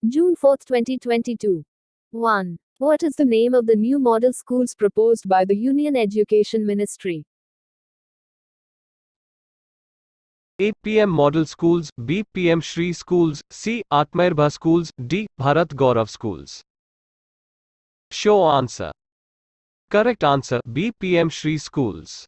June 4, 2022. 1. What is the name of the new model schools proposed by the Union Education Ministry? A. PM Model Schools, B. PM Shri Schools, C. Atmanirbhar Schools, D. Bharat Gaurav Schools. Show answer. Correct answer B. PM Shri Schools.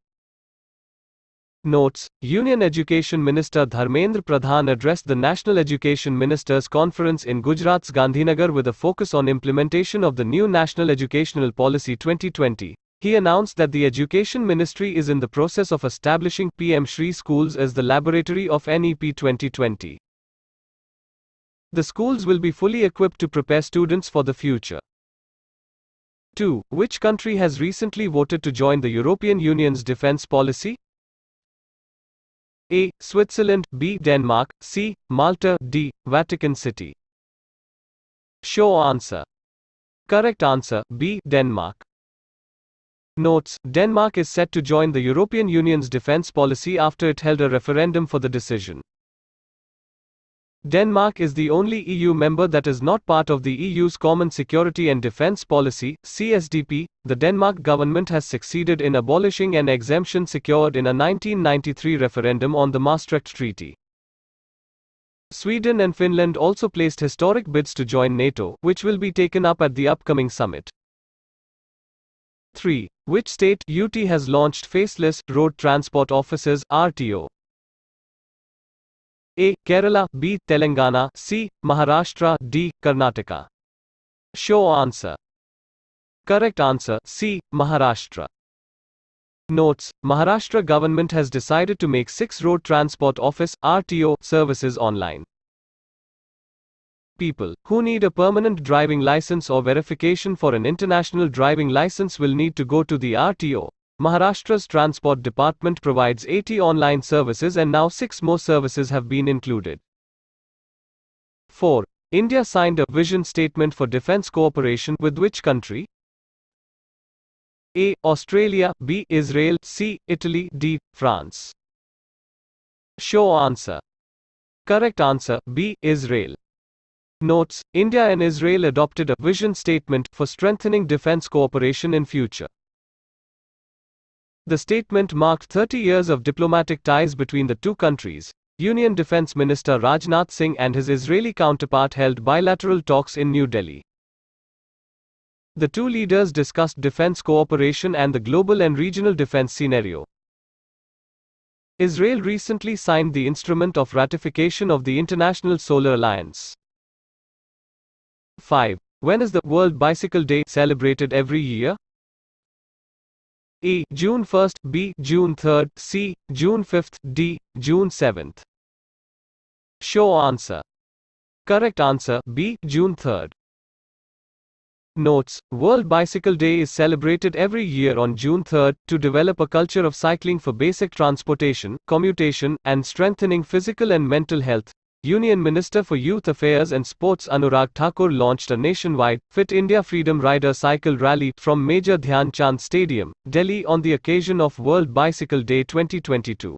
Notes: Union Education Minister Dharmendra Pradhan addressed the National Education Ministers' Conference in Gujarat's Gandhinagar with a focus on implementation of the new National Educational Policy 2020. He announced that the Education Ministry is in the process of establishing PM Shri Schools as the laboratory of NEP 2020. The schools will be fully equipped to prepare students for the future. 2. Which country has recently voted to join the European Union's defense policy? A. Switzerland, B. Denmark, C. Malta, D. Vatican City. Show answer. Correct answer B. Denmark. Notes: Denmark is set to join the European Union's defense policy after it held a referendum for the decision. Denmark is the only EU member that is not part of the EU's Common Security and Defence Policy, CSDP. The Denmark government has succeeded in abolishing an exemption secured in a 1993 referendum on the Maastricht Treaty. Sweden and Finland also placed historic bids to join NATO, which will be taken up at the upcoming summit. 3. Which state UT has launched faceless road transport offices (RTO)? A. Kerala, B. Telangana, C. Maharashtra, D. Karnataka. Show answer. Correct answer C. Maharashtra. Notes: Maharashtra government has decided to make 6 road transport office (RTO) services online. People who need a permanent driving license or verification for an international driving license will need to go to the RTO. Maharashtra's Transport Department provides 80 online services and now 6 more services have been included. 4. India signed a vision statement for defense cooperation with which country? A. Australia, B. Israel, C. Italy, D. France. Show answer. Correct answer B. Israel. Notes: India and Israel adopted a vision statement for strengthening defense cooperation in future. The statement marked 30 years of diplomatic ties between the two countries. Union Defense Minister Rajnath Singh and his Israeli counterpart held bilateral talks in New Delhi. The two leaders discussed defense cooperation and the global and regional defense scenario. Israel recently signed the instrument of ratification of the International Solar Alliance. 5. When is the World Bicycle Day celebrated every year? A. June 1st, B. June 3rd, C. June 5th, D. June 7th. Show answer. Correct answer B. June 3rd. Notes: World Bicycle Day is celebrated every year on June 3rd to develop a culture of cycling for basic transportation, commutation, and strengthening physical and mental health. Union Minister for Youth Affairs and Sports Anurag Thakur launched a nationwide Fit India Freedom Rider Cycle Rally from Major Dhyan Chand Stadium, Delhi on the occasion of World Bicycle Day 2022.